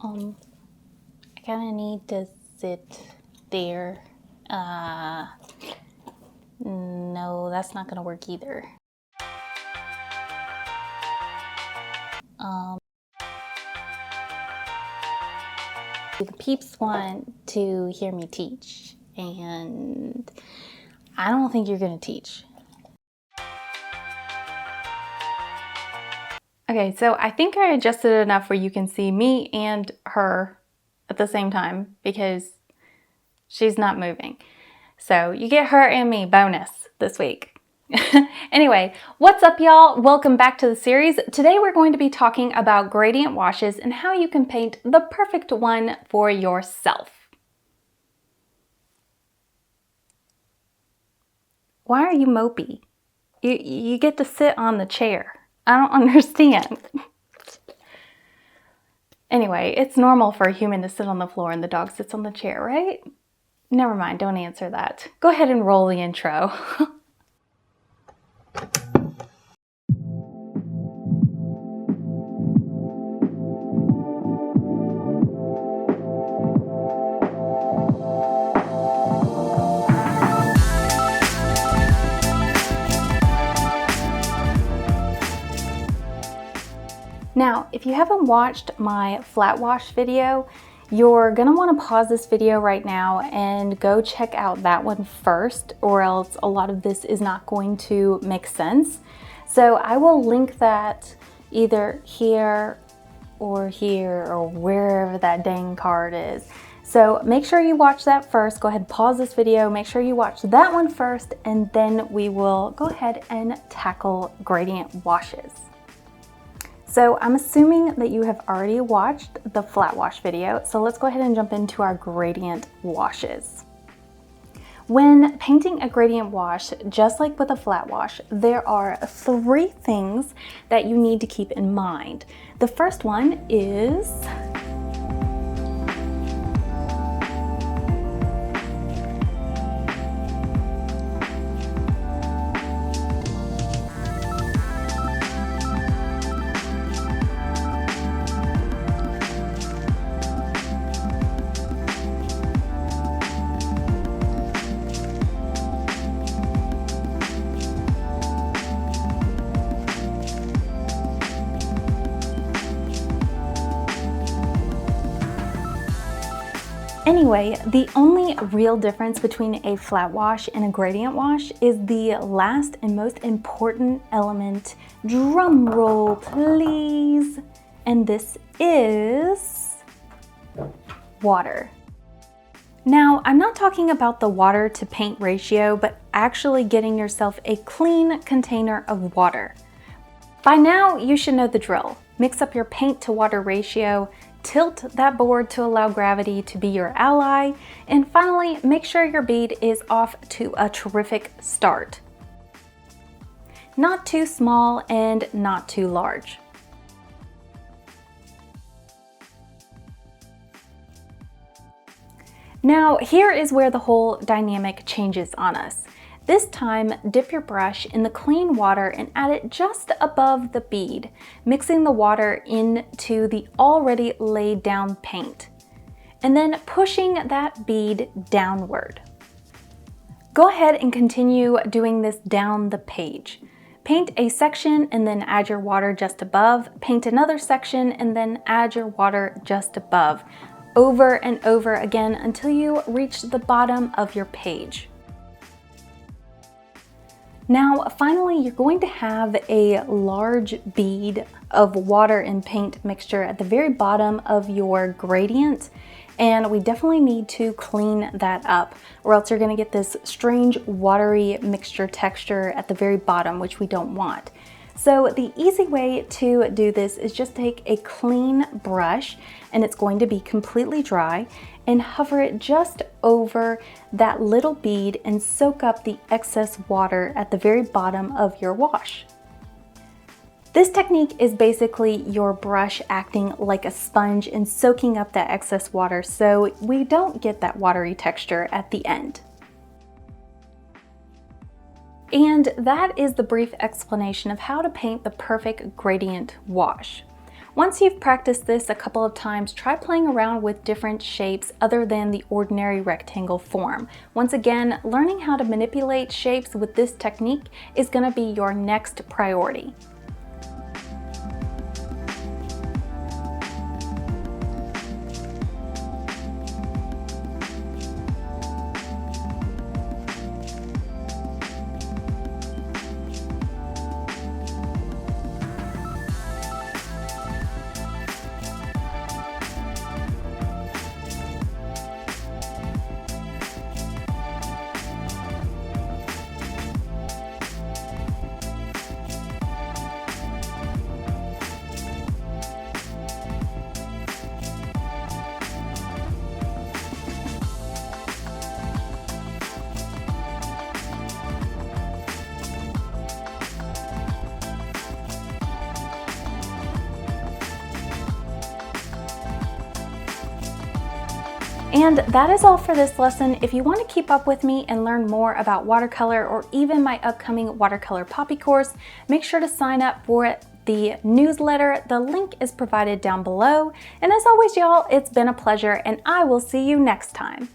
I kind of need to sit there. No, that's not gonna work either. The peeps want to hear me teach, and I don't think you're gonna teach. Okay, so I think I adjusted it enough where you can see me and her at the same time because she's not moving. So you get her and me bonus this week. Anyway, what's up y'all? Welcome back to the series. Today we're going to be talking about gradient washes and how you can paint the perfect one for yourself. Why are you mopey? You get to sit on the chair. I don't understand. Anyway, it's normal for a human to sit on the floor and the dog sits on the chair, right? Never mind, don't answer that. Go ahead and roll the intro. Now, if you haven't watched my flat wash video, you're gonna wanna pause this video right now and go check out that one first, or else a lot of this is not going to make sense. So I will link that either here or wherever that dang card is. So make sure you watch that first. Go ahead and pause this video. Make sure you watch that one first, and then we will go ahead and tackle gradient washes. So I'm assuming that you have already watched the flat wash video, so let's go ahead and jump into our gradient washes. When painting a gradient wash, just like with a flat wash, there are 3 things that you need to keep in mind. The first one is Anyway, the only real difference between a flat wash and a gradient wash is the last and most important element. Drum roll, please. And this is water. Now, I'm not talking about the water to paint ratio, but actually getting yourself a clean container of water. By now, you should know the drill. Mix up your paint to water ratio, tilt that board to allow gravity to be your ally, and finally, make sure your bead is off to a terrific start. Not too small and not too large. Now, here is where the whole dynamic changes on us. This time, dip your brush in the clean water and add it just above the bead, mixing the water into the already laid down paint, and then pushing that bead downward. Go ahead and continue doing this down the page. Paint a section and then add your water just above, paint another section and then add your water just above, over and over again until you reach the bottom of your page. Now, finally, you're going to have a large bead of water and paint mixture at the very bottom of your gradient, and we definitely need to clean that up, or else you're going to get this strange watery mixture texture at the very bottom, which we don't want. So the easy way to do this is just take a clean brush, and it's going to be completely dry, and hover it just over that little bead and soak up the excess water at the very bottom of your wash. This technique is basically your brush acting like a sponge and soaking up that excess water so we don't get that watery texture at the end. And that is the brief explanation of how to paint the perfect gradient wash. Once you've practiced this a couple of times, try playing around with different shapes other than the ordinary rectangle form. Once again, learning how to manipulate shapes with this technique is going to be your next priority. And that is all for this lesson. If you want to keep up with me and learn more about watercolor or even my upcoming watercolor poppy course, make sure to sign up for the newsletter. The link is provided down below. And as always, y'all, it's been a pleasure, and I will see you next time.